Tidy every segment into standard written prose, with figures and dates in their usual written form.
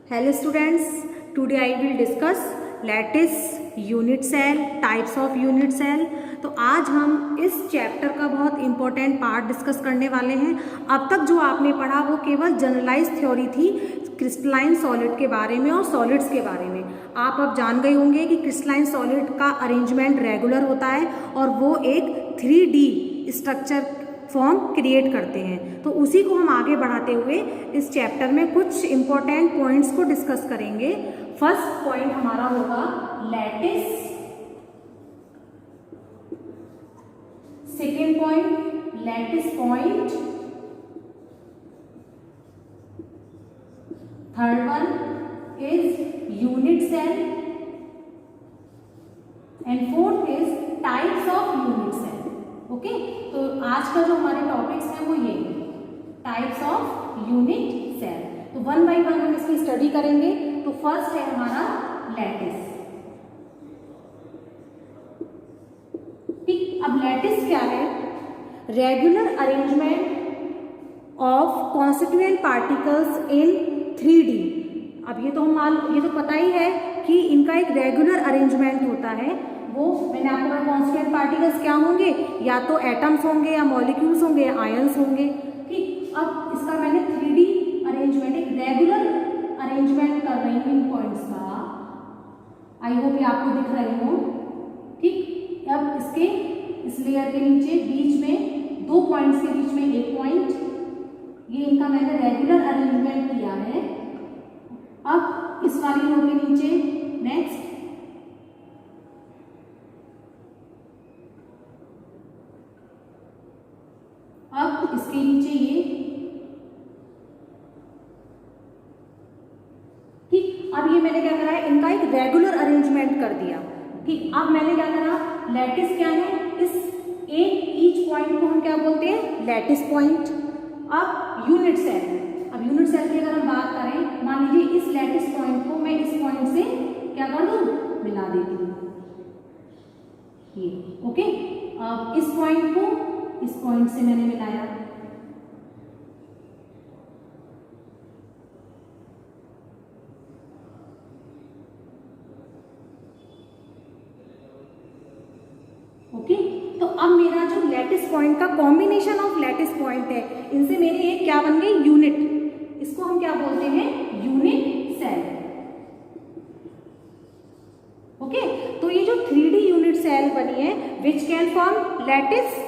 Hello students, today I will discuss lattice unit cell, types of unit cell. तो आज हम इस chapter का बहुत इंपॉर्टेंट पार्ट डिस्कस करने वाले हैं। अब तक जो आपने पढ़ा वो केवल जनरलाइज थ्योरी थी क्रिस्टलाइन सॉलिड के बारे में और सॉलिड्स के बारे में। आप अब जान गए होंगे कि क्रिस्टलाइन सॉलिड का अरेंजमेंट रेगुलर होता है और वो एक 3D स्ट्रक्चर फॉर्म क्रिएट करते हैं। तो उसी को हम आगे बढ़ाते हुए इस चैप्टर में कुछ इंपॉर्टेंट पॉइंट्स को डिस्कस करेंगे। फर्स्ट पॉइंट हमारा होगा lattice, second point lattice point, third one is unit cell and fourth is types of unit cell. Okay, तो आज का जो हमारे टॉपिक्स हैं वो ये टाइप्स ऑफ यूनिट सेल। तो वन बाय वन हम इसकी स्टडी करेंगे। तो फर्स्ट है हमारा लैटिस। ठीक, अब लैटिस क्या है? Regular arrangement of constituent particles in 3D। अब ये तो पता ही है कि इनका एक रेगुलर अरेंजमेंट होता है। वो मैंने आपको कहा कॉन्स्टिट्यूएंट पार्टिकल्स क्या होंगे, या तो एटम्स होंगे या मॉलिक्यूल्स होंगे या आयंस होंगे। ठीक, अब इसका मैंने 3D अरेंजमेंट, एक रेगुलर अरेंजमेंट कर रही हूँ इन पॉइंट्स का। आई होप ये आपको दिख रहे हो। ठीक, अब इसके इस लेयर के नीचे बीच में दो पॉइंट्स के बीच में एक पॉइंट, ये इनका मैंने रेगुलर अरेंजमेंट किया है। अब इस वाली रो के नीचे नेक्स्ट, अब इसके नीचे ये। ठीक, अब ये मैंने क्या करा है, इनका एक रेगुलर अरेंजमेंट कर दिया। ठीक, अब मैंने क्या करा, लैटिस क्या है, इस एक ईच पॉइंट को हम क्या बोलते हैं, लैटिस पॉइंट। अब यूनिट सेल, अब यूनिट सेल की अगर हम बात करें, मान लीजिए इस लैटिस पॉइंट को मैं इस पॉइंट से क्या कर दूं, मिला देती हूँ ये। ओके, अब इस पॉइंट को इस पॉइंट से मैंने मिलाया। ओके, तो अब मेरा जो लैटिस पॉइंट का कॉम्बिनेशन ऑफ लैटिस पॉइंट है, इनसे मेरी एक क्या बन गई, यूनिट। इसको हम क्या बोलते हैं, यूनिट सेल। ओके, तो ये जो 3D यूनिट सेल बनी है which can form lattice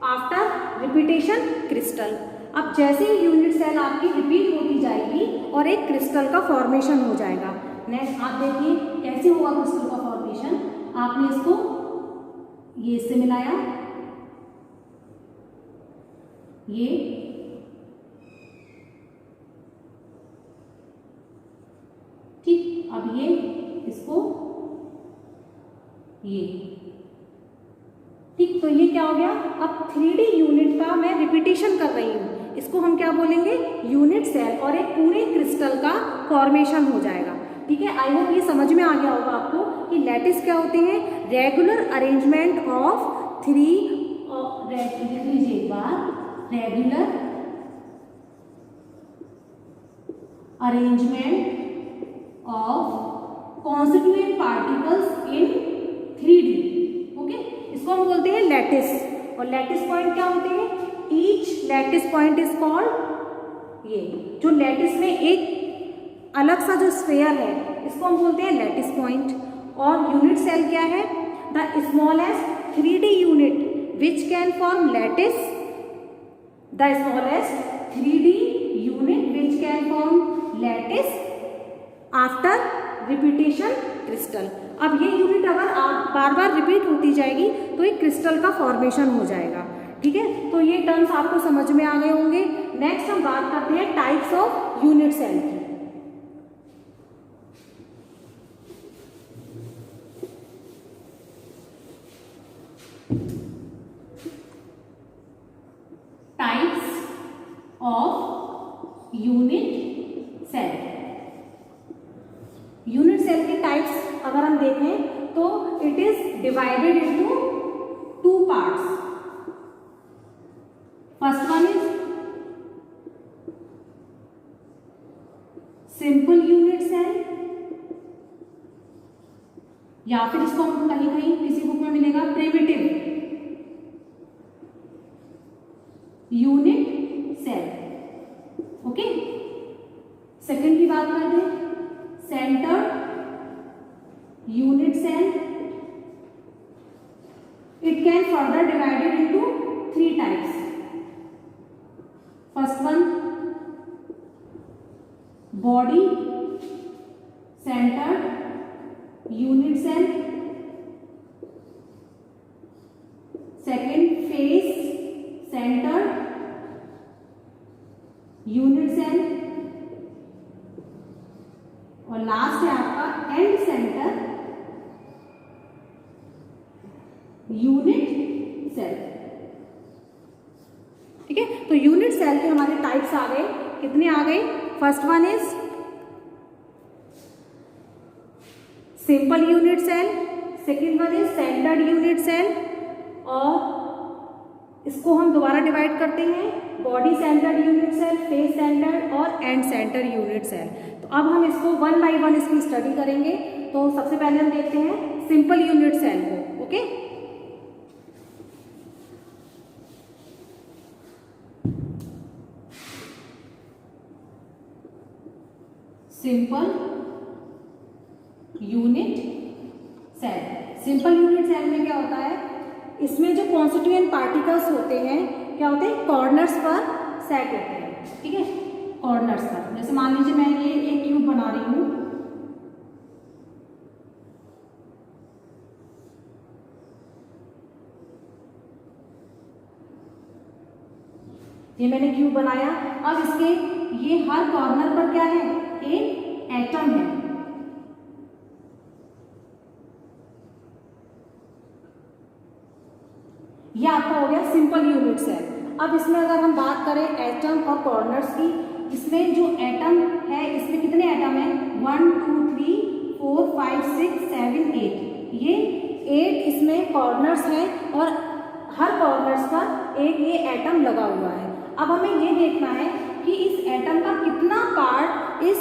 after repetition crystal. अब जैसे ही यूनिट सेल आपकी रिपीट होती जाएगी और एक क्रिस्टल का फॉर्मेशन हो जाएगा। नेक्स्ट आप देखिए कैसे होगा क्रिस्टल का फॉर्मेशन। आपने इसको ये इससे मिलाया, ये ठीक, अब ये इसको ये ठीक, तो ये क्या हो गया, अब 3D यूनिट का मैं रिपीटेशन कर रही हूँ, इसको हम क्या बोलेंगे, यूनिट सेल, और एक पूरे क्रिस्टल का फॉर्मेशन हो जाएगा। ठीक है, आई होप ये समझ में आ गया होगा आपको कि लैटिस क्या होते हैं, रेगुलर अरेंजमेंट ऑफ लिख लीजिए एक बार, regular arrangement of constituent particles in 3D। Okay, इसको हम बोलते हैं लैटिस। और लैटिस पॉइंट क्या होते हैं, each lattice point is called, ये जो लैटिस में एक अलग सा जो स्फेयर है इसको हम बोलते हैं लैटिस पॉइंट। और यूनिट सेल क्या है, the smallest 3D unit which can form lattice, the smallest 3D unit which can form lattice after repetition crystal. अब ये यूनिट अगर आप बार बार रिपीट होती जाएगी तो एक क्रिस्टल का फॉर्मेशन हो जाएगा। ठीक है, तो ये टर्म्स आपको समझ में आ गए होंगे। नेक्स्ट हम बात करते हैं टाइप्स ऑफ यूनिट सेल की। Types of unit cell. Unit cell के टाइप्स अगर हम देखें तो it is divided into 2 parts. First one is simple unit cell, या फिर इसको हमको कहीं कहीं किसी बुक में मिलेगा primitive unit cell. Okay, second की बात करते हैं, centred unit cell. It can further divided into 3 types. First one, body centred unit cell. Second, face centred unit cell. और लास्ट है आपका एंड सेंटर यूनिट सेल। ठीक है, तो यूनिट सेल के हमारे टाइप्स आ गए, कितने आ गए? First one is simple unit cell, second one is centred unit cell, और इसको हम दोबारा डिवाइड करते हैं, body centred unit cell, face centred और एंड सेंटर्ड यूनिट सेल। तो अब हम इसको वन बाय वन इसकी स्टडी करेंगे। तो सबसे पहले हम देखते हैं सिंपल यूनिट सेल को। Okay, simple unit cell. Simple unit cell में क्या होता है, इसमें जो कॉन्स्टिट्यूएंट पार्टिकल्स होते हैं क्या होते हैं, कॉर्नर्स पर सेट होते हैं। ठीक है, कॉर्नर्स पर, जैसे मान लीजिए मैं ये एक क्यूब बना रही हूं, ये मैंने क्यूब बनाया। अब इसके ये हर कॉर्नर पर क्या है, एक एटम है। ये आपका हो गया सिंपल यूनिट सेल। अब इसमें अगर हम बात करें एटम और कॉर्नर्स की, इसमें जो एटम है इसमें कितने एटम है, 1 2 3 4 5 6 7 8, ये 8 इसमें कॉर्नर्स हैं और हर कॉर्नर्स पर एक ये एटम लगा हुआ है। अब हमें ये देखना है कि इस एटम का कितना पार्ट इस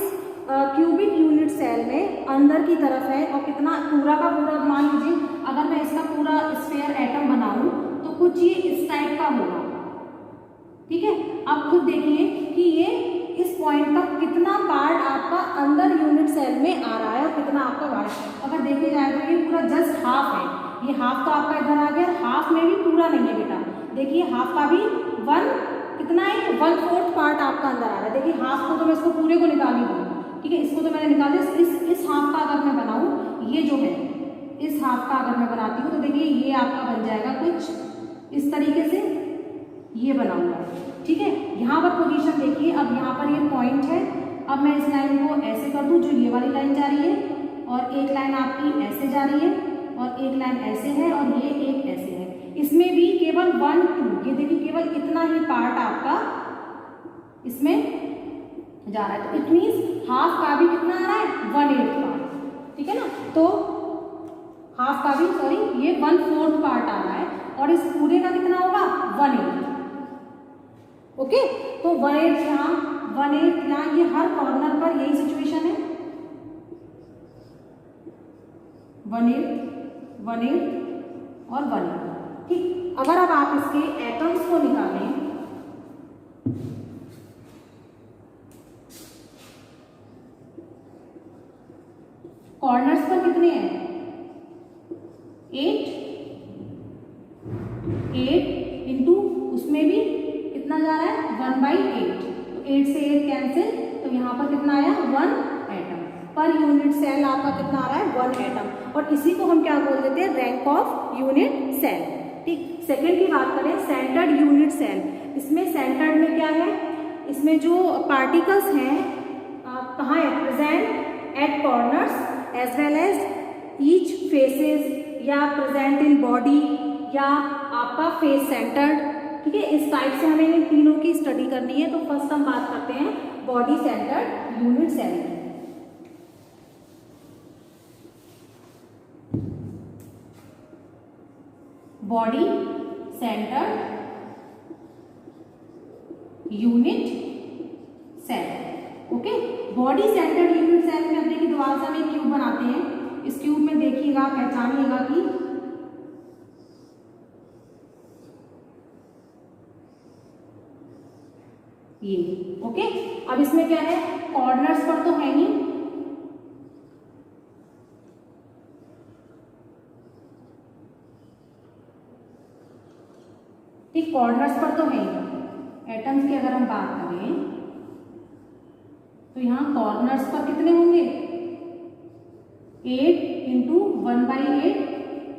क्यूबिक यूनिट सेल में अंदर की तरफ है और कितना पूरा का पूरा। मान लीजिए अगर मैं इसका पूरा स्फीयर एटम बनाऊं तो कुछ ये इस टाइप का होगा। ठीक है, अब खुद देखिए कि ये इस पॉइंट का कितना पार्ट आपका अंदर यूनिट सेल में आ रहा है और कितना आपका बाहर। अगर देखे जाए तो ये पूरा जस्ट हाफ है, ये हाफ तो आपका इधर आ गया, हाफ में भी पूरा नहीं है बेटा। देखिए हाफ का भी कितना है, 1/4 पार्ट आपका अंदर आ रहा है। देखिए हाफ को तो मैं इसको पूरे को निकाल ही दूँ। ठीक है, इसको तो मैंने निकाल दिया। इस हाफ का अगर मैं बनाऊं, ये जो है इस हाफ का अगर मैं बनाती हूँ तो देखिए ये आपका बन जाएगा कुछ इस तरीके से, ये बना हुआ है। ठीक है, यहाँ पर पोजीशन देखिए, अब यहाँ पर ये पॉइंट है। अब मैं इस लाइन को ऐसे कर दूँ, जो ये वाली लाइन जा रही है, और एक लाइन आपकी ऐसे जा रही है, और एक लाइन ऐसे है, और ये एक ऐसे है। इसमें भी केवल 1 2, ये देखिए केवल इतना ही पार्ट आपका इसमें जा रहा है। तो इट मीन्स हाफ का भी कितना आ रहा है, 1/8 पार्ट। ठीक है ना, तो हाफ का भी ये 1/4 पार्ट आ रहा है, और इस पूरे का कितना होगा, 1/8। ओके, तो 1/8 यहाँ, 1/8 यहाँ, ये हर कॉर्नर पर यही सिचुएशन है, 1/8 1/8 और 1/8। ठीक, अगर अब आप इसके एटम्स को निकालें, कॉर्नर्स पर कितने हैं, 8 इंटू उसमें भी कितना जा रहा है, 1/8। तो 8 से 8 कैंसिल, तो यहाँ पर कितना आया, 1 एटम पर यूनिट सेल आपका कितना आ रहा है, 1 एटम। और इसी को हम क्या बोल देते हैं, रैंक ऑफ यूनिट सेल। ठीक, सेकेंड की बात करें सेंटर्ड यूनिट सेल। इसमें सेंटर्ड में क्या है, इसमें जो पार्टिकल्स हैं कहाँ है, present at corners as well as each faces, या प्रेजेंट इन बॉडी, या आपका फेस सेंटर्ड। ठीक है, इस टाइप से हमें इन तीनों की स्टडी करनी है। तो फर्स्ट हम बात करते हैं बॉडी सेंटर्ड यूनिट सेल की। Body centred unit cell. Okay, body centred unit cell में अब देखिए दोबारा से हम एक क्यूब बनाते हैं। इस क्यूब में देखिएगा, पहचानिएगा कि ये ओके। अब इसमें क्या है, कॉर्नर्स पर तो है नहीं, ठीक, कॉर्नर्स पर तो है ही। एटम्स की अगर हम बात करें तो यहाँ कॉर्नर्स पर कितने होंगे, 8 इंटू 1/8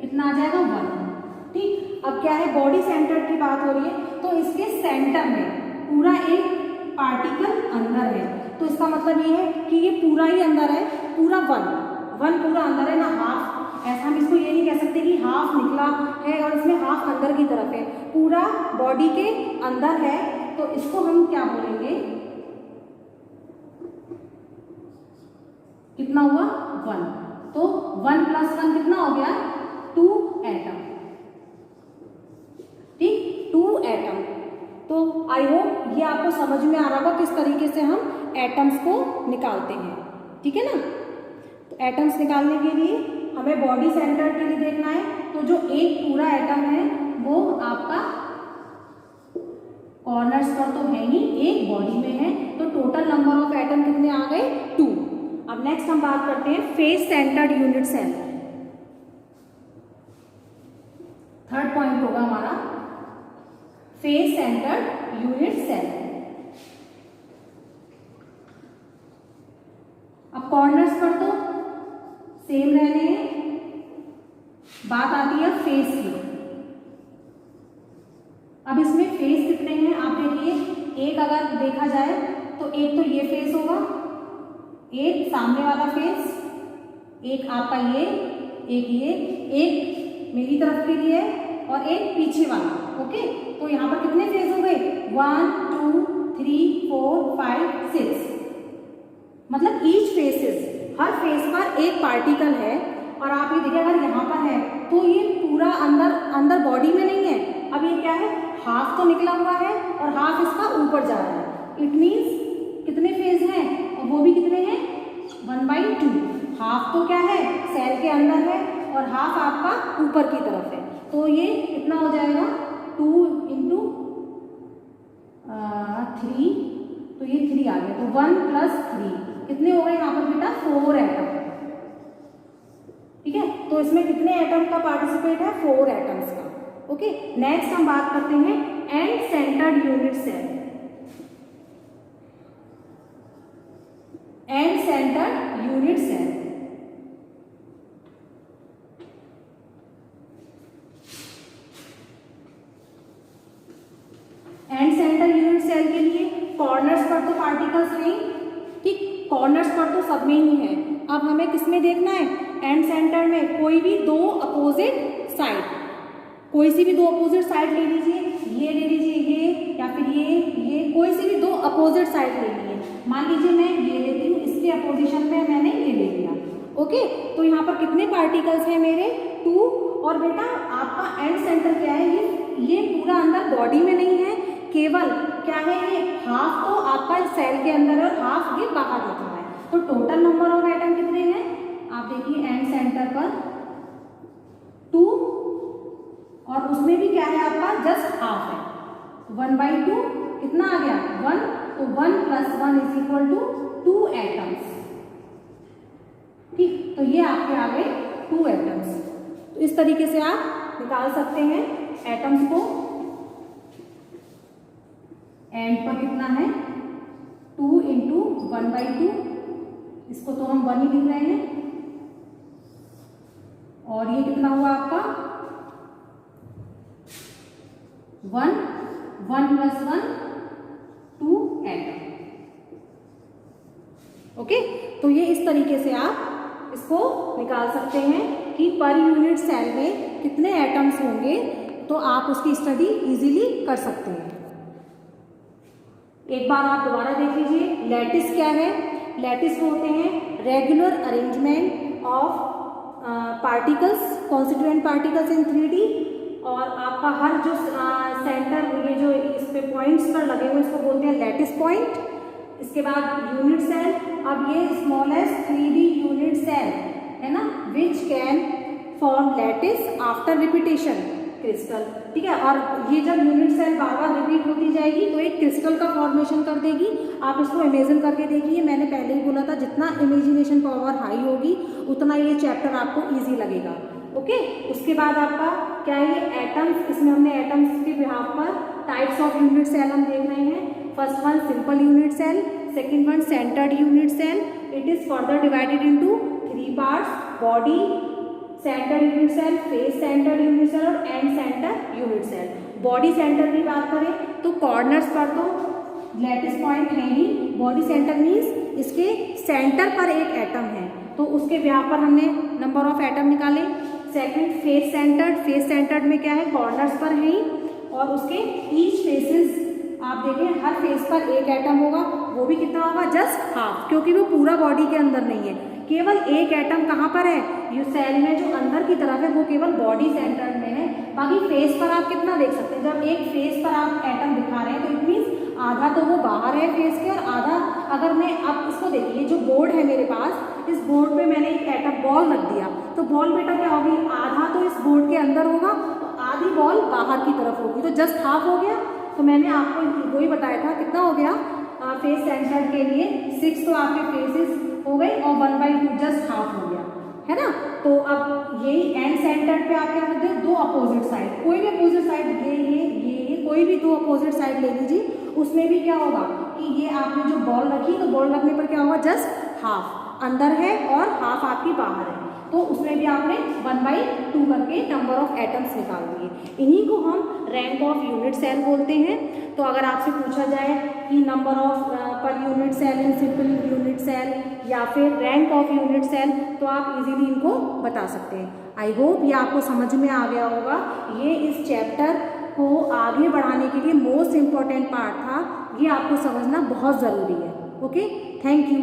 कितना आ जाएगा, 1, ठीक। अब क्या है, बॉडी सेंटर की बात हो रही है तो इसके सेंटर में पूरा एक पार्टिकल अंदर है, तो इसका मतलब ये है कि ये पूरा ही अंदर है, पूरा 1 पूरा अंदर है ना, हाफ। ऐसा हम इसको ये नहीं कह सकते कि हाफ निकला है और इसमें हाफ अंदर की तरफ है, पूरा बॉडी के अंदर है, तो इसको हम क्या बोलेंगे, कितना हुआ, 1। तो 1 + 1 कितना हो गया, 2 एटम, ठीक, 2 एटम। तो आई होप ये आपको समझ में आ रहा होगा किस तरीके से हम एटम्स को निकालते हैं, ठीक है ना। तो एटम्स निकालने के लिए हमें बॉडी सेंटर के लिए देखना है, तो जो एक पूरा एटम है वो आपका कॉर्नर्स पर तो है ही, एक बॉडी में है, तो टोटल नंबर ऑफ एटम कितने आ गए, 2। अब नेक्स्ट हम बात करते हैं face centred unit cell. Third point होगा हमारा फेस सेंटर्ड यूनिट सेल। अब कॉर्नर्स पर तो सेम रहने हैं, बात आती है फेस की। अब इसमें फेस कितने हैं आप देखिए, एक अगर देखा जाए तो एक तो ये फेस होगा, एक सामने वाला फेस, एक आपका ये, एक मेरी तरफ के लिए और एक पीछे वाला, ओके। तो यहाँ पर कितने फेस हो गए, 1 2 3 4 5 6, मतलब ईच फेसेस, हर फेस पर एक पार्टिकल है। और आप ये देखिए अगर यहाँ पर है तो ये पूरा अंदर बॉडी में नहीं है, अब ये क्या है, हाफ तो निकला हुआ है और हाफ इसका ऊपर जा रहा है। इट मीन्स कितने फेज हैं, और वो भी कितने हैं, 1/2। हाफ तो क्या है, सेल के अंदर है और हाफ आपका ऊपर की तरफ है, तो ये कितना हो जाएगा, 2 इंटू 3, तो ये 3 आ गया, तो 1 + 3 कितने हो गए यहाँ पर बेटा, 4 एटम, ठीक है। तो इसमें कितने एटम का पार्टिसिपेट है, 4 एटम्स का, ओके। नेक्स्ट हम बात करते हैं end centred unit cell. End centred unit cell, end centre unit cell के लिए कॉर्नर्स पर तो पार्टिकल्स नहीं, ठीक, कॉर्नर्स पर तो सब में ही है। अब हमें किसमें देखना है, एंड सेंटर में कोई भी 2 अपोजिट साइड, कोई सी भी 2 अपोजिट साइड ले लीजिए, ये ले लीजिए, ये या फिर ये कोई सी भी 2 अपोजिट साइड ले लीजिए। मान लीजिए मैं ये लेती हूँ, इसके अपोजिशन में मैंने ये ले लिया, ओके। तो यहाँ पर कितने पार्टिकल्स हैं मेरे, 2। और बेटा आपका एंड सेंटर क्या है, ये पूरा अंदर बॉडी में नहीं है, केवल क्या है, ये हाफ तो आपका सेल के अंदर है और हाफ ये बाहर निकल रहा है। तो टोटल नंबर ऑफ एटम कितने हैं, आप देखिए एंड सेंटर पर 2, और उसमें भी क्या है आपका, जस्ट हाफ है, 1/2 कितना आ गया, 1। तो 1 + 1 = 2 एटम्स, ठीक। तो ये आपके आ गए 2 एटम्स। तो इस तरीके से आप निकाल सकते हैं एटम्स को। एंड पर कितना है, 2 इंटू 1/2, इसको तो हम 1 ही लिख रहे हैं, और ये कितना हुआ आपका, 1 + 1 2 एटम, ओके। तो ये इस तरीके से आप इसको निकाल सकते हैं कि पर यूनिट सेल में कितने एटम्स होंगे, तो आप उसकी स्टडी इजीली कर सकते हैं। एक बार आप दोबारा देख लीजिए, लैटिस क्या है, लैटिस होते हैं regular arrangement of particles, constituent particles in 3D, और आपका हर जो सेंटर, ये जो इस पे पॉइंट्स पर लगे हुए इसको बोलते हैं लैटिस पॉइंट। इसके बाद यूनिट सेल, अब ये स्मॉलेस्ट 3D यूनिट सेल है ना, which can form lattice after repetition crystal, ठीक है। और ये जब यूनिट सेल बार बार रिपीट होती जाएगी तो एक क्रिस्टल का फॉर्मेशन कर देगी। आप इसको इमेजिन करके देखिए, मैंने पहले ही बोला था जितना इमेजिनेशन पावर हाई होगी उतना ये चैप्टर आपको इजी लगेगा, ओके। उसके बाद आपका क्या है, एटम्स, इसमें हमने एटम्स के बिहाफ पर टाइप्स ऑफ यूनिट सेल हम देख रहे हैं। First one simple unit cell, second one centred unit cell, it is further divided into 3 parts, body centre unit cell, face centre unit cell और end centre unit cell. Body centre की बात करें तो corners पर तो lattice point है ही, body centre means इसके centre पर एक एटम है, तो उसके ब्याह पर हमने नंबर ऑफ एटम निकाले। Second face centred, face centred में क्या है, कॉर्नर्स पर है ही, और उसके ईच फेसेस आप देखें हर फेस पर एक एटम होगा, वो भी कितना होगा, जस्ट हाफ, क्योंकि वो पूरा बॉडी के अंदर नहीं है, केवल एक एटम कहाँ पर है, ये सेल में जो अंदर की तरफ है वो केवल बॉडी सेंटर में है। बाकी फेस पर आप कितना देख सकते हैं, जब एक फेस पर आप एटम दिखा रहे हैं तो इट मीन्स आधा तो वो बाहर है फेस के, और आधा, अगर मैं आप इसको देखिए, जो बोर्ड है मेरे पास, इस बोर्ड पे मैंने एक एटम बॉल रख दिया, तो बॉल बेटा क्या होगी, आधा तो इस बोर्ड के अंदर होगा, तो आधी बॉल बाहर की तरफ होगी, तो जस्ट हाफ हो गया। तो मैंने आपको वही बताया था, कितना हो गया फेस सेंटर के लिए 6 तो आपके फेसेस हो गए, और 1/2 जस्ट हाफ हो गया, है ना। तो अब यही एंड सेंटर पे आप क्या करते हो, दो अपोजिट साइड, कोई भी अपोजिट साइड, ये कोई भी दो अपोजिट साइड ले लीजिए, उसमें भी क्या होगा कि ये आपने जो बॉल रखी, तो बॉल रखने पर क्या होगा, जस्ट हाफ अंदर है और हाफ आपकी बाहर है, तो उसमें भी आपने 1/2 करके नंबर ऑफ एटम्स निकाल दिए। इन्हीं को हम रैंक ऑफ यूनिट सेल बोलते हैं। तो अगर आपसे पूछा जाए कि number of per unit cell in simple unit cell या फिर रैंक ऑफ यूनिट सेल, तो आप इजीली इनको बता सकते हैं। आई होप ये आपको समझ में आ गया होगा। ये इस चैप्टर को आगे बढ़ाने के लिए मोस्ट इम्पॉर्टेंट पार्ट था, ये आपको समझना बहुत ज़रूरी है। Okay, thank you.